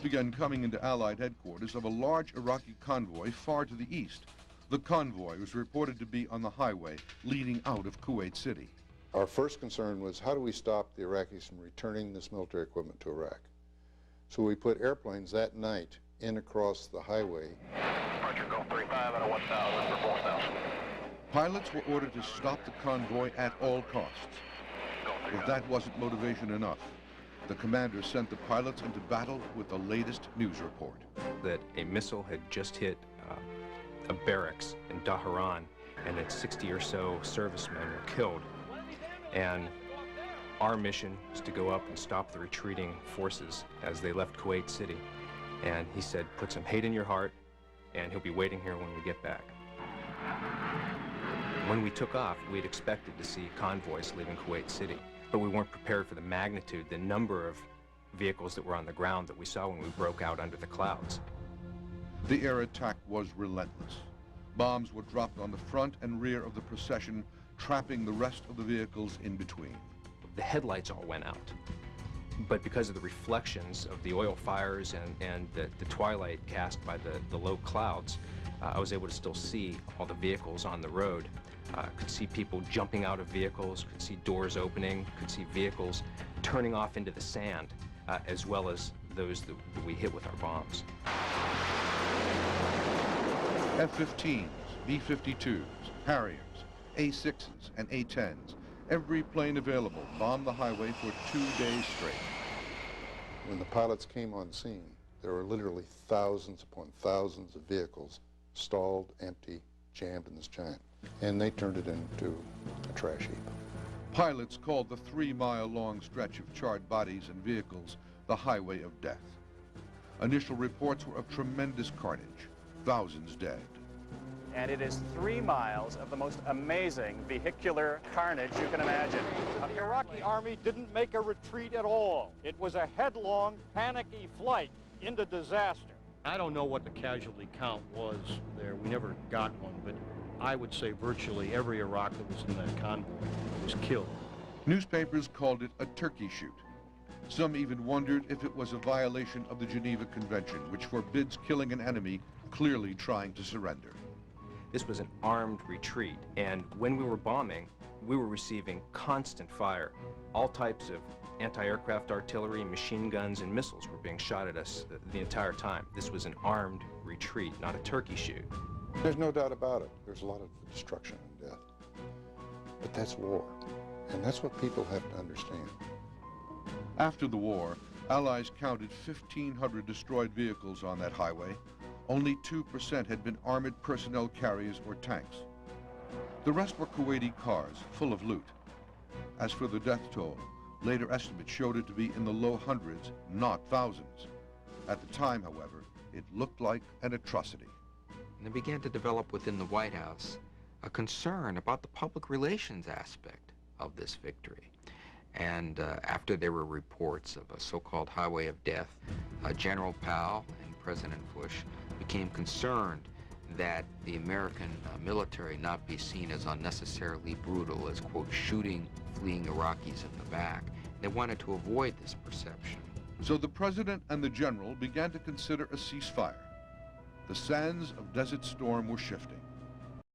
began coming into Allied headquarters of a large Iraqi convoy far to the east. The convoy was reported to be on the highway leading out of Kuwait City. Our first concern was, how do we stop the Iraqis from returning this military equipment to Iraq? So we put airplanes that night in across the highway. Departure go 35 and a 1,000 for 4,000. Pilots were ordered to stop the convoy at all costs. If that wasn't motivation enough, the commander sent the pilots into battle with the latest news report. That a missile had just hit a barracks in Dhahran, and that 60 or so servicemen were killed. And our mission was to go up and stop the retreating forces as they left Kuwait City. And he said, put some hate in your heart, and he'll be waiting here when we get back. When we took off, we'd expected to see convoys leaving Kuwait City, but we weren't prepared for the magnitude, the number of vehicles that were on the ground that we saw when we broke out under the clouds. The air attack was relentless. Bombs were dropped on the front and rear of the procession, trapping the rest of the vehicles in between. The headlights all went out, but because of the reflections of the oil fires and the twilight cast by the low clouds, I was able to still see all the vehicles on the road. Could see people jumping out of vehicles, could see doors opening, could see vehicles turning off into the sand, as well as those that we hit with our bombs. F-15s, B-52s, Harriers, A-6s, and A-10s, every plane available bombed the highway for 2 days straight. When the pilots came on scene, there were literally thousands upon thousands of vehicles stalled, empty, jammed in this giant. And they turned it into a trash heap. Pilots called the 3-mile-long stretch of charred bodies and vehicles the highway of death. Initial reports were of tremendous carnage, thousands dead. And it is 3 miles of the most amazing vehicular carnage you can imagine. The Iraqi Army didn't make a retreat at all. It was a headlong, panicky flight into disaster. I don't know what the casualty count was there. We never got one, but I would say virtually every Iraq that was in that convoy was killed. Newspapers called it a turkey shoot. Some even wondered if it was a violation of the Geneva Convention, which forbids killing an enemy clearly trying to surrender. This was an armed retreat, and when we were bombing, we were receiving constant fire. All types of anti-aircraft artillery, machine guns, and missiles were being shot at us the entire time. This was an armed retreat, not a turkey shoot. There's no doubt about it. There's a lot of destruction and death. But that's war, and that's what people have to understand. After the war, Allies counted 1,500 destroyed vehicles on that highway. Only 2% had been armored personnel carriers or tanks. The rest were Kuwaiti cars full of loot. As for the death toll, later estimates showed it to be in the low hundreds, not thousands. At the time, however, it looked like an atrocity. And there began to develop within the White House a concern about the public relations aspect of this victory. And after there were reports of a so-called highway of death, General Powell and President Bush became concerned that the American military not be seen as unnecessarily brutal, as, quote, shooting fleeing Iraqis in the back. They wanted to avoid this perception. So the president and the general began to consider a ceasefire. The sands of Desert Storm were shifting.